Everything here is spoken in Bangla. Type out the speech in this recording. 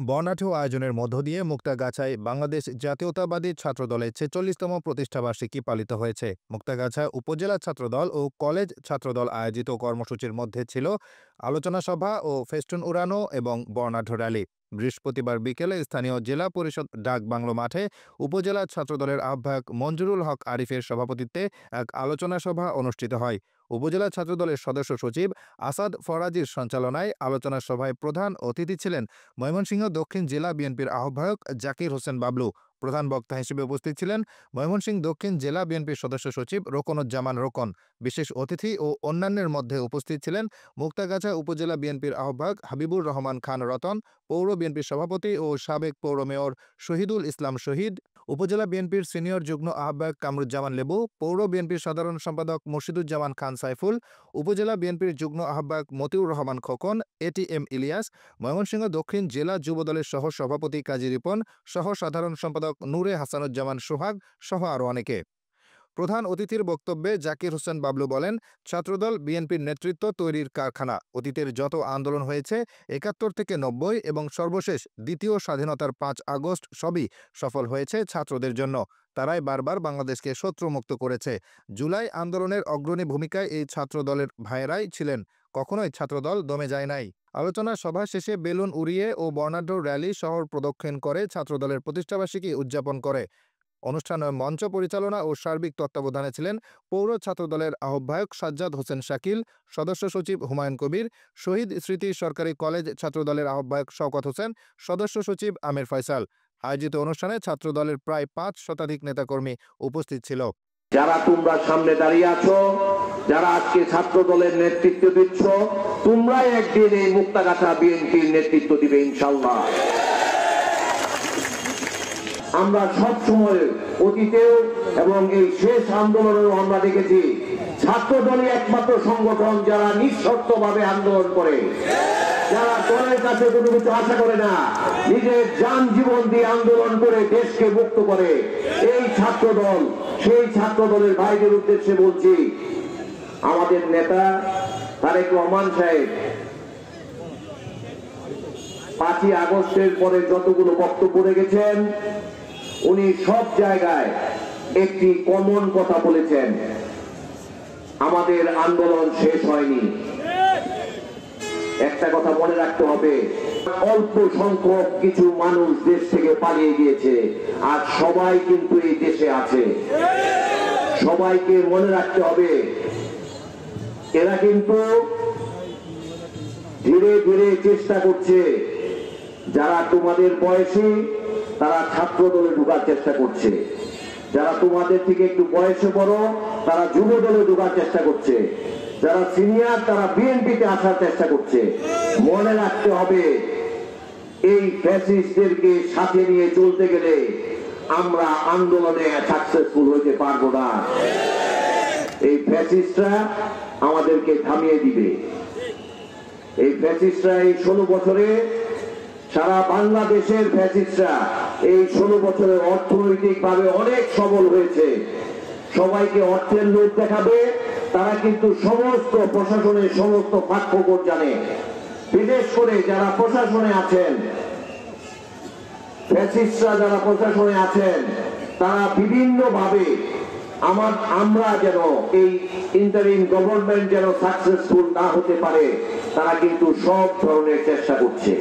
বর্ণাঢ্য আয়োজনের মধ্য দিয়ে মুক্তাগাছায় বাংলাদেশ জাতীয়তাবাদী ছাত্রদলের ৪৬তম প্রতিষ্ঠাবার্ষিকী পালিত হয়েছে। মুক্তাগাছা উপজেলা ছাত্রদল ও কলেজ ছাত্রদল আয়োজিত কর্মসূচির মধ্যে ছিল আলোচনা সভা ও ফেস্টুন উড়ানো এবং বর্ণাঢ্য র্যালি। বৃহস্পতিবার বিকেলে স্থানীয় জেলা পরিষদ ডাক বাংলো মাঠে উপজেলা ছাত্রদলের আহ্বায়ক মঞ্জুরুল হক আরিফের সভাপতিত্বে এক আলোচনা সভা অনুষ্ঠিত হয়। উপজেলা ছাত্রদলের সদস্য সচিব আসাদ ফরাজির সঞ্চালনায় আলোচনা সভায় প্রধান অতিথি ছিলেন ময়মনসিংহ দক্ষিণ জেলা বিএনপির আহ্বায়ক জাকির হোসেন বাবলু। প্রধান বক্তা হিসেবে উপস্থিত ছিলেন ময়মনসিংহ দক্ষিণ জেলা বিএনপির সদস্য সচিব রোকনুজ্জামান রোকন। বিশেষ অতিথি ও অন্যান্যের মধ্যে উপস্থিত ছিলেন মুক্তাগাছা উপজেলা বিএনপির আহ্বায়ক হাবিবুর রহমান খান রতন, পৌর বিএনপির সভাপতি ও সাবেক পৌর মেয়র শহীদুল ইসলাম শহীদ, উপজেলা বিএনপির সিনিয়র যুগ্ম আহ্বায়ক কামরুজ্জামান লেবু, পৌর বিএনপির সাধারণ সম্পাদক মুর্শিদুজ্জামান খান সাইফুল, উপজেলা বিএনপির যুগ্ম আহ্বায়ক মতিউর রহমান খোকন, এটিএম ইলিয়াস, ময়মনসিংহ দক্ষিণ জেলা যুবদলের সহ সভাপতি কাজী রিপন, সহ সাধারণ সম্পাদক নূরে হাসানুজ্জামান সোহাগ সহ আরও অনেকে। প্রধান অতিথির বক্তব্যে জাকির হোসেন বাবলু বলেন, ছাত্রদল বিএনপির নেতৃত্ব তৈরির কারখানা। অতীতের যত আন্দোলন হয়েছে ৭১ থেকে ৯০ এবং সর্বশেষ দ্বিতীয় স্বাধীনতার ৫ আগস্ট সবই সফল হয়েছে ছাত্রদের জন্য। তারাই বারবার বাংলাদেশকে শত্রুমুক্ত করেছে। জুলাই আন্দোলনের অগ্রণী ভূমিকায় এই ছাত্রদলের ভাইয়েরাই ছিলেন। কখনোই ছাত্রদল দমে যায় নাই। আলোচনা সভা শেষে বেলুন উড়িয়ে ও বর্ণাঢ্য র্যালি শহর প্রদক্ষিণ করে ছাত্রদলের প্রতিষ্ঠাবার্ষিকী উদযাপন করে। অনুষ্ঠানে মঞ্চ পরিচালনা ও সার্বিক তত্ত্বাবধানে ছিলেন পৌর ছাত্রদলের আহ্বায়ক সাজ্জাদ হোসেন শাকিল, সদস্য সচিব হুমায়ুন কবির, শহীদ স্মৃতি সরকারি কলেজ ছাত্রদলের আহ্বায়ক শওকত হোসেন, সদস্য সচিব আমির ফয়সাল। আয়োজিত অনুষ্ঠানে ছাত্রদলের প্রায় ৫ শতাধিক নেতাকর্মী উপস্থিত ছিল। যারা তোমরা সামনে দাঁড়িয়ে আছো, যারা আজকে ছাত্র দলের নেতৃত্ব দিচ্ছ, তোমরাই একদিন এই মুক্তাগাছা বিএনপির নেতৃত্ব দিবে ইনশাআল্লাহ। আমরা সব সময় অতীতেও এবং এই শেষ আন্দোলনেও আমরা দেখেছি ছাত্র দলই একমাত্র সংগঠন যারা নিঃশর্তভাবে আন্দোলন করে, যারা দলের কাছে কোনো কিছু আশা করে না, নিজের জান জীবন দিয়ে আন্দোলন করে দেশকে মুক্ত করে এই ছাত্র দল। সেই ছাত্র দলের ভাইদের উদ্দেশ্যে বলছি, আমাদের নেতা তারেক রহমান সাহেব ৫ই আগস্টের পরে যতগুলো বক্তব্য রেখেছেন, উনি সব জায়গায় একটি কমন কথা বলেছেন, আমাদের আন্দোলন শেষ হয়নি। একটা কথা মনে রাখতে হবে, অল্প সংখ্যক কিছু মানুষ দেশ থেকে পালিয়ে গিয়েছে, আর সবাই কিন্তু এই দেশে আছে। সবাইকে মনে রাখতে হবে, এরা কিন্তু ধীরে ধীরে চেষ্টা করছে, যারা তোমাদের বয়সী তারা ছাত্র দলে ঢোকার চেষ্টা করছে, যারা তোমাদের থেকে একটু বয়সে বড় তারা যুব দলে ঢোকার চেষ্টা করছে, যারা সিনিয়র তারা বিএনপিতে আসার চেষ্টা করছে। মনে রাখতে হবে, এই ফ্যাসিস্টদেরকে সাথে নিয়ে চলতে গেলে আমরা আন্দোলনে সাকসেসফুল হইতে পারবো না। এই ফ্যাসিস্টরা আমাদেরকে থামিয়ে দিবে। এই ফ্যাসিস্টরা এই ১৬ বছরে সারা বাংলাদেশের ফ্যাসিস্টরা এই ১৬ বছরে অর্থনৈতিক ভাবে অনেক সবল হয়েছে। সবাইকে অর্থের লোভ দেখাবে, তারা কিন্তু সমস্ত প্রশাসনের সমস্ত ফাঁকফোকর জানে। বিশেষ করে যারা প্রশাসনে আছেন, ফ্যাসিস্টরা যারা প্রশাসনে আছেন, তারা বিভিন্ন ভাবে আমরা যেন এই ইন্টারিম গভর্নমেন্ট যেন সাকসেসফুল না হতে পারে, তারা কিন্তু সব ধরনের চেষ্টা করছে।